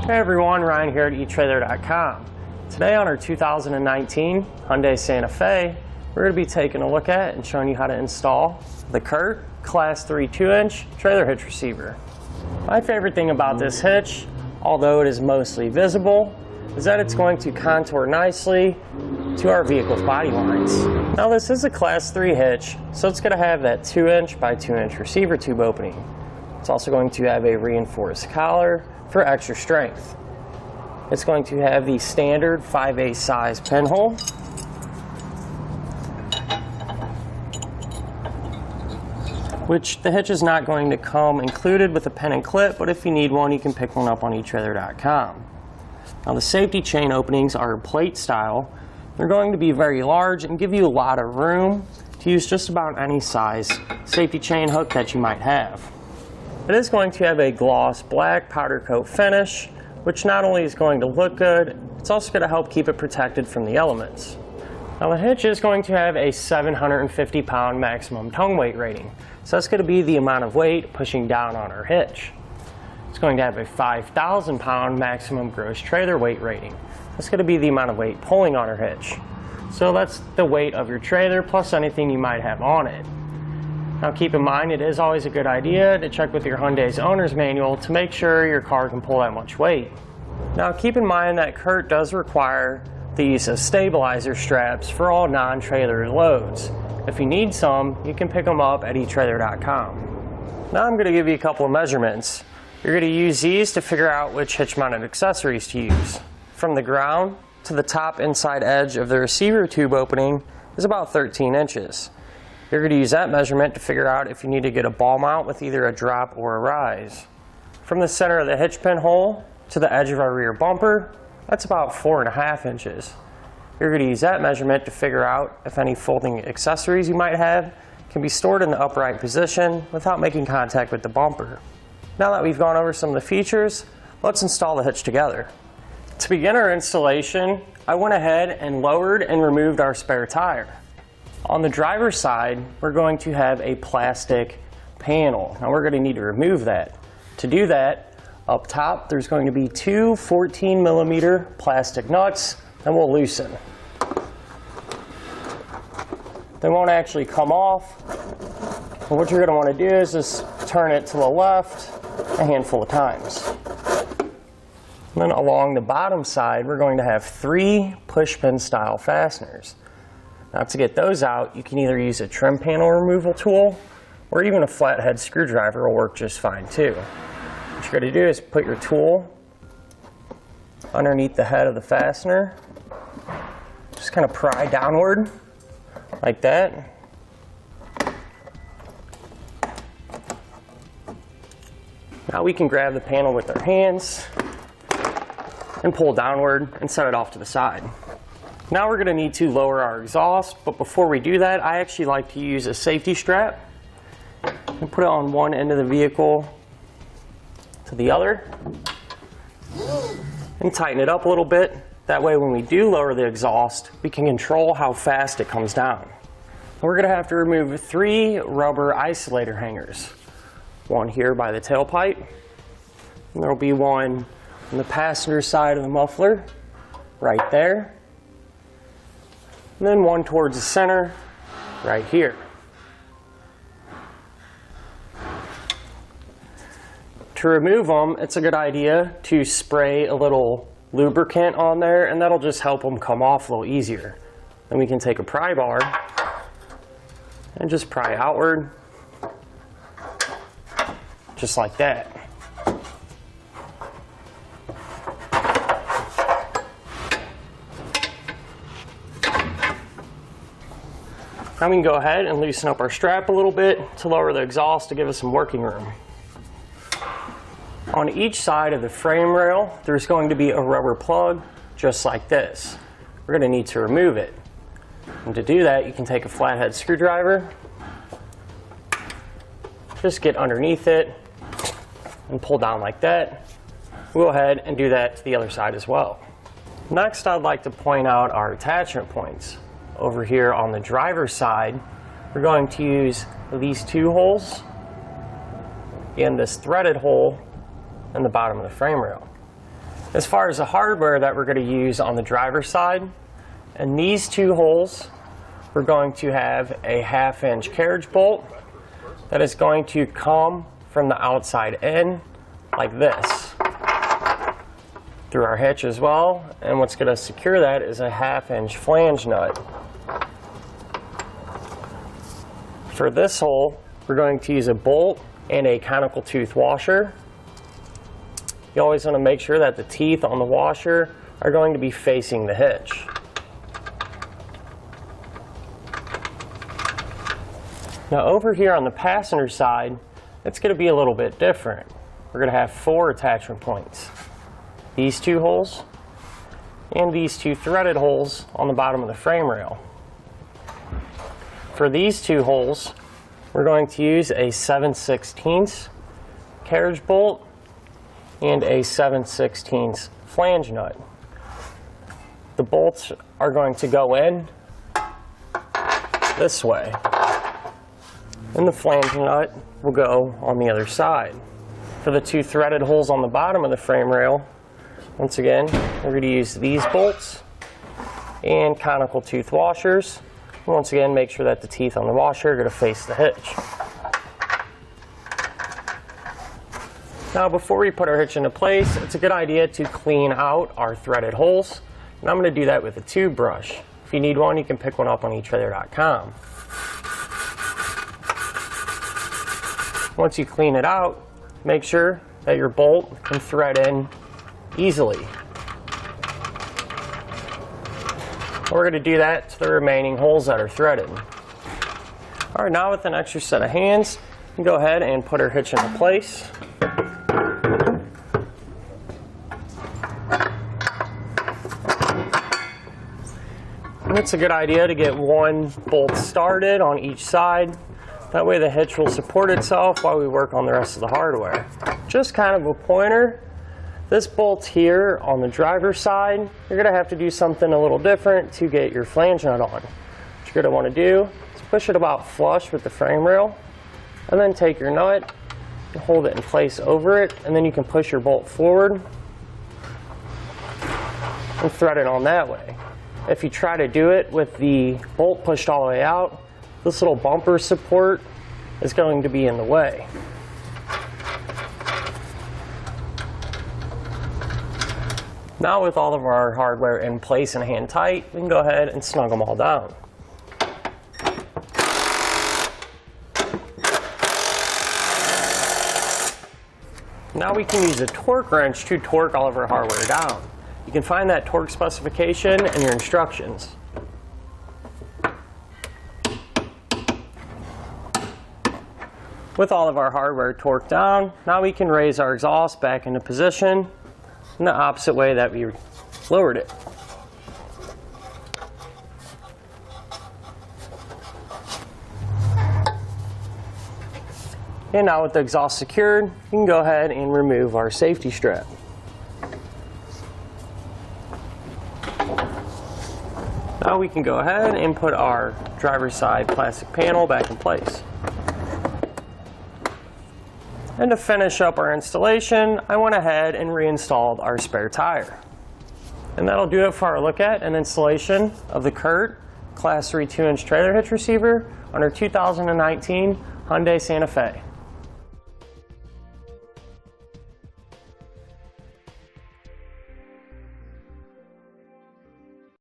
Hey everyone, Ryan here at etrailer.com. Today on our 2019 Hyundai Santa Fe, we're going to be taking a look at and showing you how to install the Curt Class III 2-inch trailer hitch receiver. My favorite thing about this hitch, although it is mostly visible, is that it's going to contour nicely to our vehicle's body lines. Now this is a Class 3 hitch, so it's going to have that 2-inch by 2-inch receiver tube opening. It's also going to have a reinforced collar for extra strength. It's going to have the standard 5/8 size pinhole. Which the hitch is not going to come included with a pin and clip, but if you need one, you can pick one up on etrailer.com. Now the safety chain openings are plate style. They're going to be very large and give you a lot of room to use just about any size safety chain hook that you might have. It is going to have a gloss black powder coat finish, which not only is going to look good, it's also going to help keep it protected from the elements. Now the hitch is going to have a 750-pound maximum tongue weight rating, so that's going to be the amount of weight pushing down on our hitch. It's going to have a 5,000-pound maximum gross trailer weight rating. That's going to be the amount of weight pulling on our hitch. So that's the weight of your trailer plus anything you might have on it. Now keep in mind, it is always a good idea to check with your Hyundai's owner's manual to make sure your car can pull that much weight. Now keep in mind that Curt does require the use of stabilizer straps for all non-trailer loads. If you need some, you can pick them up at etrailer.com. Now I'm going to give you a couple of measurements. You're going to use these to figure out which hitch-mounted accessories to use. From the ground to the top inside edge of the receiver tube opening is about 13 inches. You're going to use that measurement to figure out if you need to get a ball mount with either a drop or a rise. From the center of the hitch pinhole to the edge of our rear bumper, that's about 4.5 inches. You're going to use that measurement to figure out if any folding accessories you might have can be stored in the upright position without making contact with the bumper. Now that we've gone over some of the features, let's install the hitch together. To begin our installation, I went ahead and lowered and removed our spare tire. On the driver's side, we're going to have a plastic panel. Now we're going to need to remove that. To do that, up top there's going to be two 14mm plastic nuts that we'll loosen. They won't actually come off. But what you're going to want to do is just turn it to the left a handful of times. And then along the bottom side, we're going to have 3 pushpin style fasteners. Now to get those out, you can either use a trim panel removal tool or even a flathead screwdriver will work just fine too. What you're going to do is put your tool underneath the head of the fastener, just kind of pry downward like that. Now we can grab the panel with our hands and pull downward and set it off to the side. Now we're going to need to lower our exhaust, but before we do that, I actually like to use a safety strap and put it on one end of the vehicle to the other and tighten it up a little bit. That way when we do lower the exhaust, we can control how fast it comes down. We're going to have to remove 3 rubber isolator hangers. One here by the tailpipe, and there will be one on the passenger side of the muffler right there. And then one towards the center, right here. To remove them, it's a good idea to spray a little lubricant on there, and that'll just help them come off a little easier. Then we can take a pry bar and just pry outward, just like that. Now we can go ahead and loosen up our strap a little bit to lower the exhaust to give us some working room. On each side of the frame rail, there's going to be a rubber plug just like this. We're going to need to remove it. And to do that, you can take a flathead screwdriver, just get underneath it and pull down like that. We'll go ahead and do that to the other side as well. Next, I'd like to point out our attachment points. Over here on the driver's side, we're going to use these 2 holes and this threaded hole in the bottom of the frame rail. As far as the hardware that we're going to use on the driver's side, in these two holes, we're going to have a 1/2-inch carriage bolt that is going to come from the outside in like this through our hitch as well. And what's going to secure that is a 1/2-inch flange nut. For this hole, we're going to use a bolt and a conical tooth washer. You always want to make sure that the teeth on the washer are going to be facing the hitch. Now over here on the passenger side, it's going to be a little bit different. We're going to have 4 attachment points. These 2 holes and these 2 threaded holes on the bottom of the frame rail. For these 2 holes, we're going to use a 7/16 carriage bolt and a 7/16 flange nut. The bolts are going to go in this way, and the flange nut will go on the other side. For the 2 threaded holes on the bottom of the frame rail, once again, we're going to use these bolts and conical tooth washers. And once again, make sure that the teeth on the washer are going to face the hitch. Now, before we put our hitch into place, it's a good idea to clean out our threaded holes. And I'm going to do that with a tube brush. If you need one, you can pick one up on etrailer.com. Once you clean it out, make sure that your bolt can thread in easily. We're going to do that to the remaining holes that are threaded. All right, now with an extra set of hands, we can go ahead and put our hitch into place. And it's a good idea to get one bolt started on each side. That way the hitch will support itself while we work on the rest of the hardware. Just kind of a pointer. This bolt here on the driver's side, you're going to have to do something a little different to get your flange nut on. What you're going to want to do is push it about flush with the frame rail, and then take your nut and hold it in place over it, and then you can push your bolt forward and thread it on that way. If you try to do it with the bolt pushed all the way out, this little bumper support is going to be in the way. Now with all of our hardware in place and hand tight, we can go ahead and snug them all down. Now we can use a torque wrench to torque all of our hardware down. You can find that torque specification in your instructions. With all of our hardware torqued down, now we can raise our exhaust back into position in the opposite way that we lowered it. And now with the exhaust secured, you can go ahead and remove our safety strap. Now we can go ahead and put our driver's side plastic panel back in place. And to finish up our installation, I went ahead and reinstalled our spare tire. And that'll do it for our look at and installation of the Curt Class III 2-inch trailer hitch receiver on our 2019 Hyundai Santa Fe.